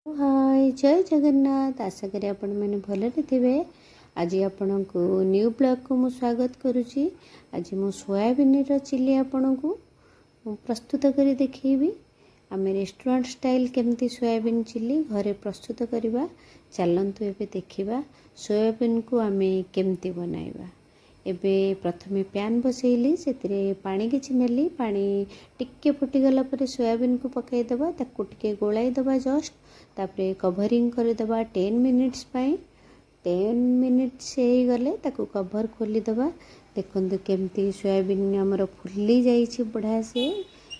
हाय जय जगन्नाथ। आशा करी आपण मैंने भलरे थे। आज आपण को न्यू ब्लॉग को मु स्वागत करुच्ची। आज मु सोयाबीन चिली आपण को प्रस्तुत करी देखी। आम रेस्टोरेंट स्टाइल केमती सोयाबीन चिली घरे प्रस्तुत करवा चलतु एबे देखिबा सोयाबीन को आम केमती बनाइबा। एबे प्रथमे पैन बसैली से पानी किछि नेली। पानी टिके फुटीगला पर सोयाबीन को पकईदेवा ताकू टिके गोलाईदेवा जस्ट तापरे कभरिंग करदेवा 10 मिनिट्स पाई। 10 मिनिट्स गले ताकू कभर खोलीदेवा। देखो केमती सोयाबीन आमर फुली जाइए बढ़िया से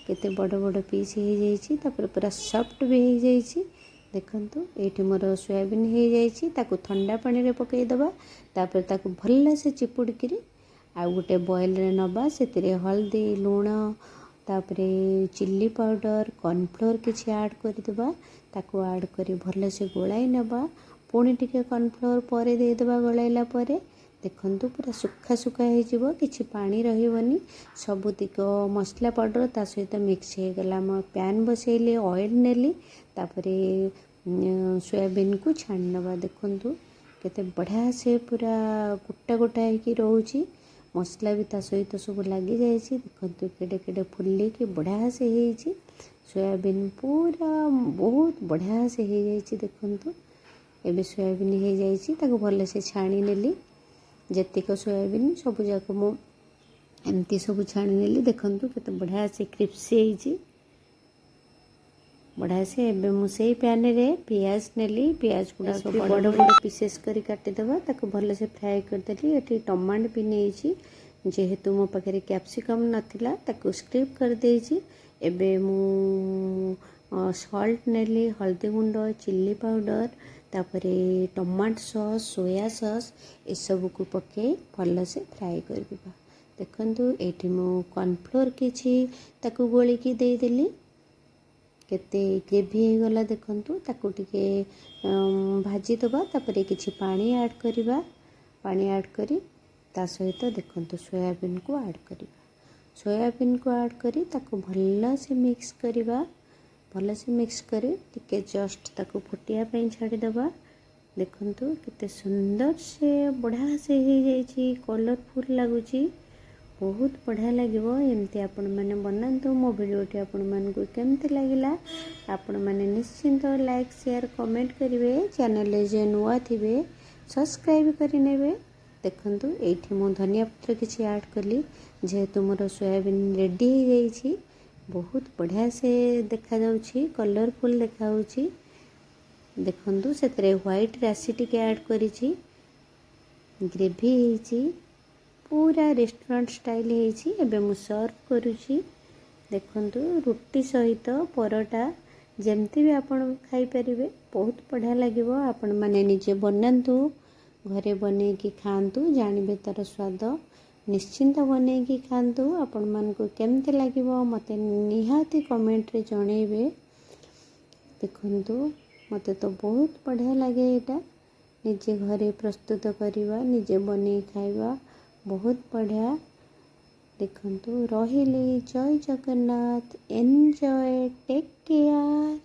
केते बड़ बड़ पीस हो जाइए तापर पूरा सॉफ्ट भी हो जाइए। देखंतु एठी मोर सोयाबीन हो जाइए ताकू ठंडा पानी रे पकईदेवा तापर ताकू भल से चिपुड़की आ गोटे बॉयल रे नबा से हल्दी लुण तापरे चिल्ली पाउडर कॉर्नफ्लोर किछि ऐड करदेबा ताकू ऐड करी भल से गोलाई नबा। पुणी टिके कॉर्नफ्लोर पर देदेबा गोलाइला परे देखंतु पूरा सुखा सुखा हो जिवो किछि पानी रहिबनी। सबुतिक मसला पाउडर ता सहित मिक्स हो गला। म पैन बसैली ऑयल नेली तापरे सोयाबीन को छाणी नबा। देखंतु केते बढ़िया से पूरा गोटा गोटा होकी रहउची। मसला भी ता सहित सब लगी जाइए। देखंतु केडे केडे फुली की बढ़िया से होइची। सोयाबीन पूरा बहुत बढ़िया से हो जाइए। देखंतु एबे सोयाबीन हो जाइए ताको भल से छाणी नेली। जतिक सोयाबीन सब जाक मु एमती सब छाणी नेली। देखंतु केते बढ़िया से क्रिस्पी होइची बढ़िया से। एबे मु सेई पैन रे प्याज नेली। प्याज गुडा सब बड़ बड़ पीसेस करी काटिदेवा ताको भल से फ्राए करदेली। एठी टमाटो भी नेइची जेहेतु मो पाखे कैप्सिकम नथिला ताको स्क्रिप कर देइची। एबे मु सॉल्ट नेली हल्दी गुंड चिल्ली पाउडर तापरे टमाटो सॉस सोया सॉस ए सब को पके भल से फ्राए करबा। देखंतु एठी मु कॉर्नफ्लोर किछि ताको गोली की देई देली। केते ग्रेवी हो गला देखंतु ताकू टिके भाजी दबा तापरे किछि पानी ऐड करबा। पानी ऐड करी ता सहित देखंतु सोयाबीन को ऐड करबा। सोयाबीन को ऐड करी ताकू भल से मिक्स करबा। भल से मिक्स करी टिके जस्ट ताकू फुटिया पई छाड़ी दबा। देखंतु केते सुंदर से बढ़िया से हो जाइए कलरफुल लगुची बहुत बढ़िया लगे। एमती आपण मैंने बनातु। मो वीडियोटी आपण मानकु केमती लागिला आपण मैंने निश्चिंत लाइक शेयर कमेंट करेंगे। चैनल जे नुआ थिबे सब्सक्राइब करि नेबे। देखंतु एठी मो धनिया पत्र किछि ऐड कली जेहेतु मोर सोयाबीन रेडी हो जाइए। बहुत बढ़िया से देखा जाउछि कलरफुल देखा होछि। देखंतु सेतरे व्हाइट राशि टिके ऐड करिछि ग्रेवी होइछि पूरा रेस्टोरेंट स्टाइल होइछि। एबे मु सर्व करूछि। देखंतु रुटी सहित परोटा जेमती भी आपण खाई परिबे बहुत बढ़िया लागिवो। आपण माने निजे बनांतु घरे बने की खांतु जानिबे तार स्वाद। निश्चिंत बने की खांतु आपण मान को केमते लागिवो मते निहाती कमेंट रे जणेबे। देखंतु मते तो बहुत बढ़िया लागे एटा निजे घरे प्रस्तुत करिवा निजे बने खाइबा बहुत बढ़िया। देखंतु रहिले जय जगन्नाथ एन्जॉय टेक केयर।